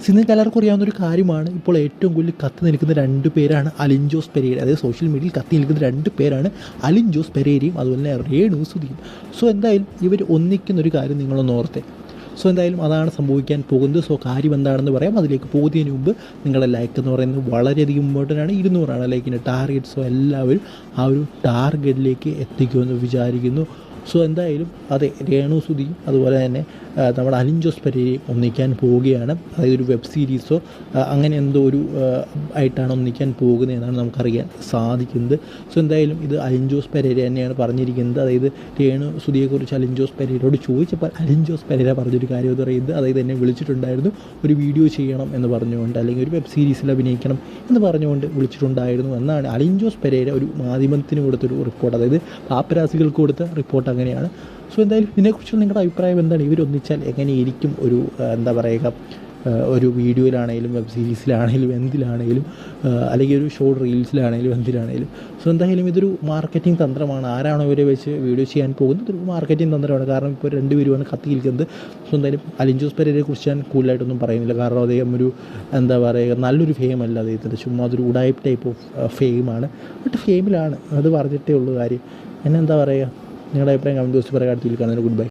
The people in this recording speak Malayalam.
നിങ്ങൾക്ക് എല്ലാവർക്കും അറിയാവുന്നൊരു കാര്യമാണ്. ഇപ്പോൾ ഏറ്റവും കൂടുതൽ കത്തി നിൽക്കുന്ന 2 പേരാണ് അലിൻ ജോസ് പെരേര. അതായത് സോഷ്യൽ മീഡിയയിൽ കത്തി നിൽക്കുന്ന 2 പേരാണ് അലിൻ ജോസ് പെരേരയും അതുപോലെ തന്നെ രേണു സുധിയും. സോ എന്തായാലും ഇവർ ഒന്നിക്കുന്നൊരു കാര്യം നിങ്ങളൊന്ന് ഓർത്തേ. സോ എന്തായാലും അതാണ് സംഭവിക്കാൻ പോകുന്നത്. സോ കാര്യം എന്താണെന്ന് പറയാം. അതിലേക്ക് പോകുന്നതിന് മുമ്പ് നിങ്ങളുടെ ലൈക്ക് എന്ന് പറയുന്നത് വളരെയധികം ഇമ്പോർട്ടൻ്റ് ആണ്. 200 ലൈക്കിൻ്റെ ടാർഗറ്റ്. സോ എല്ലാവരും ആ ഒരു ടാർഗറ്റിലേക്ക് എത്തിക്കുമെന്ന് വിചാരിക്കുന്നു. സോ എന്തായാലും അതെ, രേണു സുധിയും അതുപോലെ തന്നെ നമ്മുടെ അലിൻ ജോസ് പെരേരയും ഒന്നിക്കാൻ പോവുകയാണ്. അതായത് ഒരു വെബ് സീരീസോ അങ്ങനെ എന്തോ ഒരു ആയിട്ടാണ് ഒന്നിക്കാൻ പോകുന്നത് എന്നാണ് നമുക്കറിയാൻ സാധിക്കുന്നത്. സോ എന്തായാലും ഇത് അലിൻ ജോസ് പെരേര തന്നെയാണ് പറഞ്ഞിരിക്കുന്നത്. അതായത് രേണു സുധിയെക്കുറിച്ച് അലിൻ ജോസ് പെരേരയോട് ചോദിച്ചപ്പോൾ അലിൻ ജോസ് പെരേര പറഞ്ഞൊരു കാര്യം എന്ന് പറയുന്നത്, അതായത് എന്നെ വിളിച്ചിട്ടുണ്ടായിരുന്നു ഒരു വീഡിയോ ചെയ്യണം എന്ന് പറഞ്ഞുകൊണ്ട്, അല്ലെങ്കിൽ ഒരു വെബ് സീരീസിൽ അഭിനയിക്കണം എന്ന് പറഞ്ഞുകൊണ്ട് വിളിച്ചിട്ടുണ്ടായിരുന്നു എന്നാണ് അലിൻ ജോസ് പെരേര ഒരു മാധ്യമത്തിന് കൊടുത്തൊരു റിപ്പോർട്ട്, അതായത് പാപ്പരാസികൾക്ക് കൊടുത്ത റിപ്പോർട്ട് അങ്ങനെയാണ്. സോ എന്തായാലും ഇതിനെക്കുറിച്ചുള്ള നിങ്ങളുടെ അഭിപ്രായം എന്താണ്? ഇവരൊന്നിച്ചാൽ എങ്ങനെയായിരിക്കും ഒരു എന്താ പറയുക, ഒരു വീഡിയോയിലാണെങ്കിലും വെബ് സീരീസിലാണെങ്കിലും എന്തിലാണെങ്കിലും, അല്ലെങ്കിൽ ഒരു ഷോർട്ട് റീൽസിലാണെങ്കിലും എന്തിലാണെങ്കിലും. സോ എന്തായാലും ഇതൊരു മാർക്കറ്റിംഗ് തന്ത്രമാണ്. ആരാണോ ഇവരെ വെച്ച് വീഡിയോ ചെയ്യാൻ പോകുന്നത്, ഇതൊരു മാർക്കറ്റിംഗ് തന്ത്രമാണ്. കാരണം ഇപ്പോൾ 2 പേരുമാണ് കത്തിയിരിക്കുന്നത്. സോ എന്തായാലും അലിൻ ജോസ് പെരേരയെ കുറിച്ച് ഞാൻ കൂടുതലായിട്ടൊന്നും പറയുന്നില്ല. കാരണം അദ്ദേഹം ഒരു എന്താ പറയുക, നല്ലൊരു ഫെയിമല്ല അദ്ദേഹത്തിൻ്റെ. ചുമ്മാ അതൊരു ഉഡായിപ്പ് ടൈപ്പ് ഓഫ് ഫെയിമാണ്. ബട്ട് ഫെയിമിലാണ്, അത് പറഞ്ഞിട്ടേ ഉള്ളൂ കാര്യം. എന്നെന്താ പറയുക, നിങ്ങളുടെ അഭിപ്രായം കമൻറ്റ് ബോക്സിൽ പറയാൻ. അടുത്ത് കാണുന്നതിന് ഗുഡ് ബൈ.